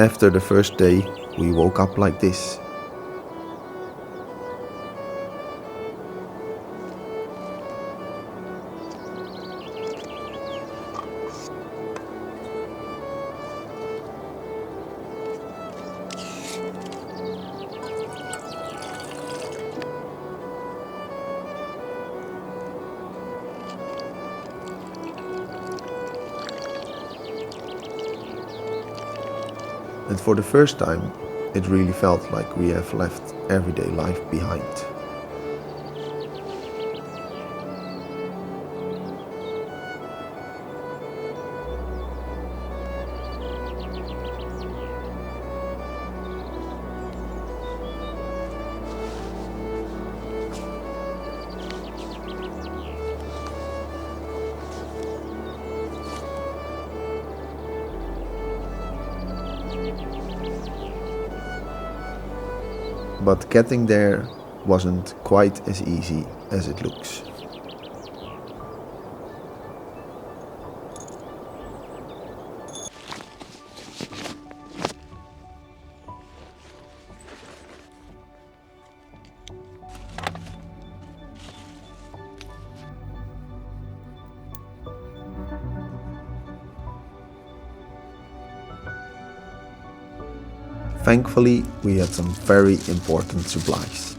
After the first day, we woke up like this. And for the first time, it really felt like we have left everyday life behind. But getting there wasn't quite as easy as it looks. Thankfully, we had some very important supplies.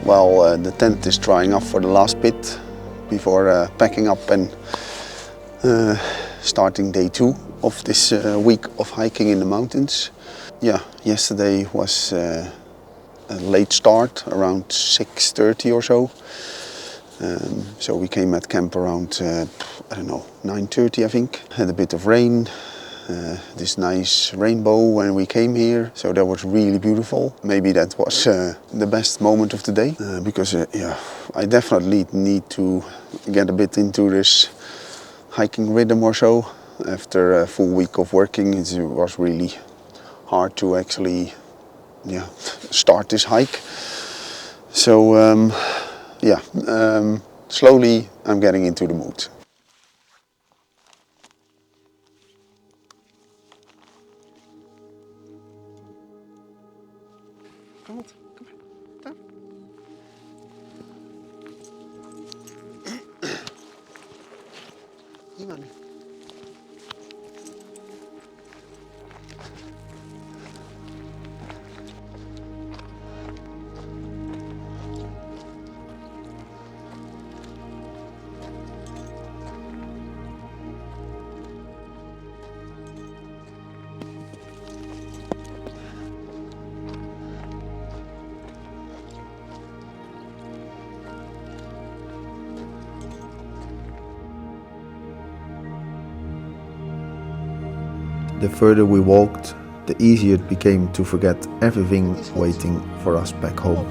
Well, the tent is drying up for the last bit before packing up and starting day 2 of this week of hiking in the mountains. Yeah, yesterday was a late start, around 6:30 or so. So we came at camp around, 9:30 I think. Had a bit of rain, this nice rainbow when we came here, so that was really beautiful. Maybe that was the best moment of the day, because I definitely need to get a bit into this hiking rhythm or so. After a full week of working, it was really hard to actually start this hike. So slowly I'm getting into the mood. Kom op, kom maar. Daar. Hier maar nu. The further we walked, the easier it became to forget everything waiting for us back home.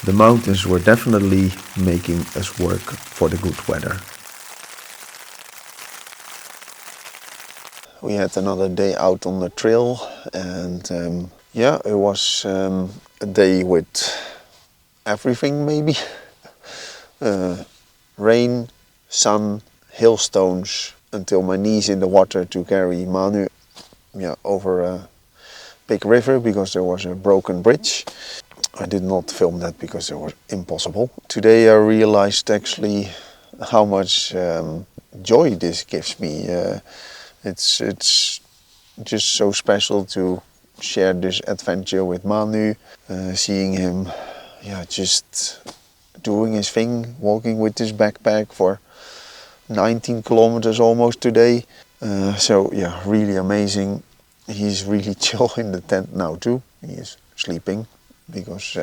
The mountains were definitely making us work for the good weather. We had another day out on the trail, and yeah, it was a day with everything maybe. Rain, sun, hailstones, until my knees in the water to carry Manu over a big river because there was a broken bridge. I did not film that because it was impossible. Today I realized actually how much joy this gives me. It's just so special to share this adventure with Manu, seeing him just doing his thing, walking with his backpack for 19 kilometers almost today. So yeah, really amazing. He's really chill in the tent now too. He is sleeping because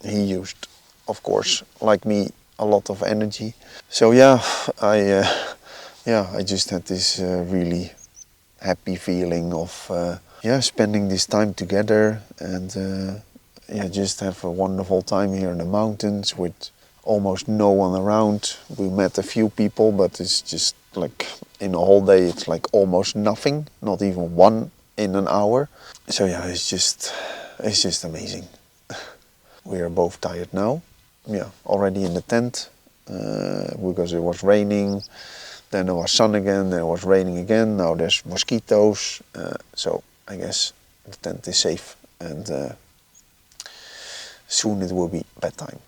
he used, of course, like me, a lot of energy. So yeah, I just had this really happy feeling of spending this time together and just have a wonderful time here in the mountains with almost no one around. We met a few people, but it's just like in a whole day it's like almost nothing, not even one in an hour. So yeah, it's just amazing. We are both tired now, already in the tent because it was raining. Then there was sun again, then it was raining again. Now there's mosquitoes. So I guess the tent is safe, and soon it will be bedtime.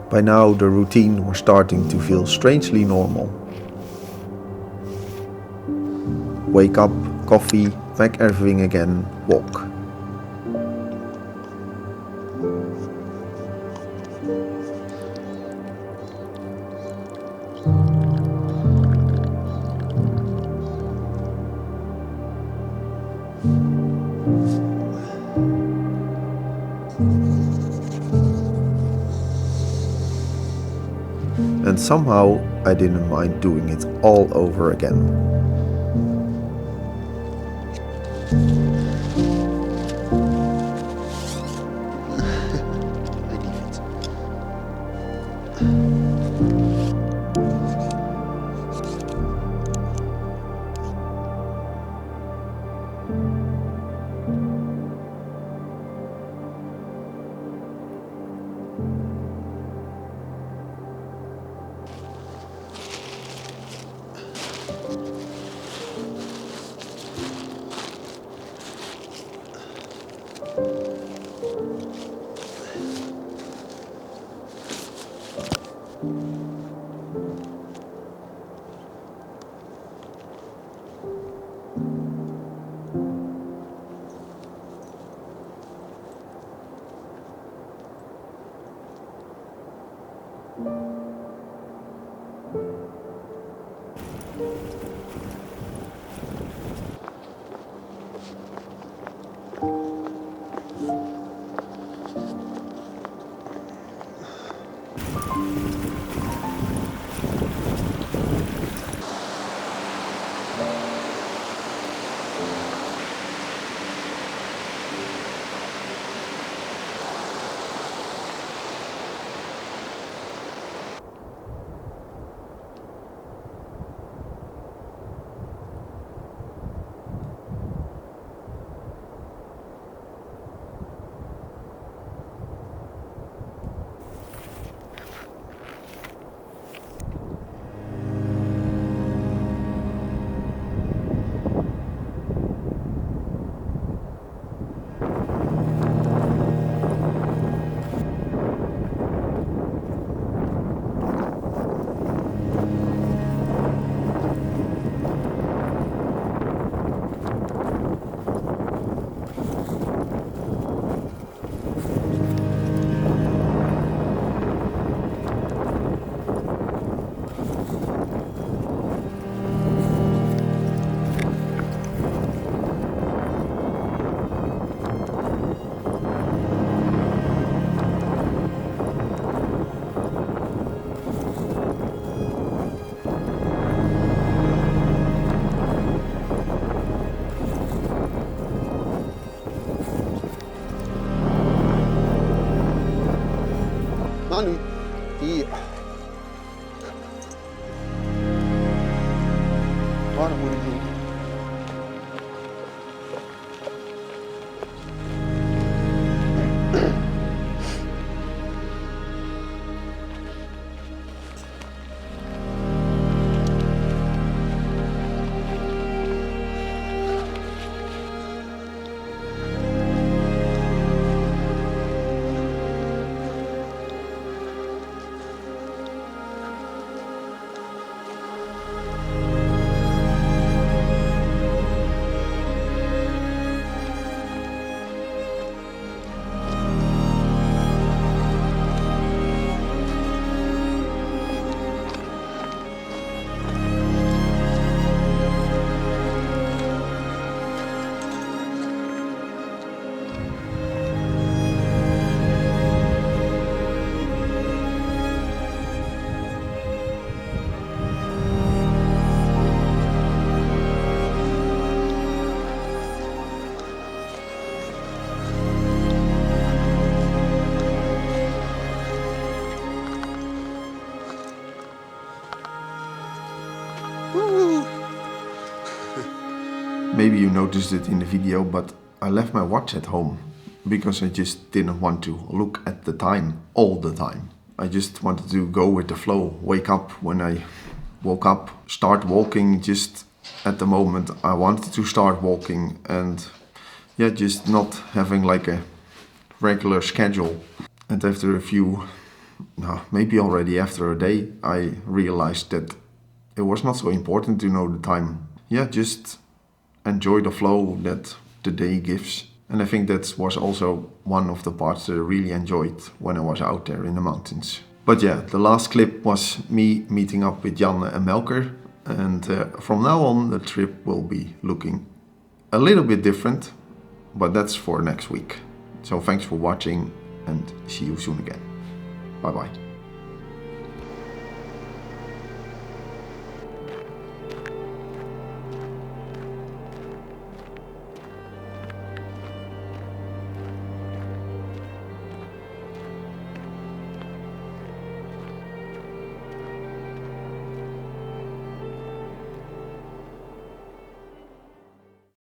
By now the routine was starting to feel strangely normal. Wake up, coffee, pack everything again, walk. And somehow I didn't mind doing it all over again. Mannu, hier. Waarom moet ik doen? Maybe you noticed it in the video, but I left my watch at home because I just didn't want to look at the time all the time. I just wanted to go with the flow, wake up when I woke up, start walking just at the moment I wanted to start walking, and yeah, just not having like a regular schedule. And after a few, maybe already after a day, I realized that it was not so important to know the time. Yeah, just enjoy the flow that the day gives. And I think that was also one of the parts that I really enjoyed when I was out there in the mountains. But yeah, the last clip was me meeting up with Janne and Melker. And from now on, the trip will be looking a little bit different, but that's for next week. So thanks for watching and see you soon again. Bye bye.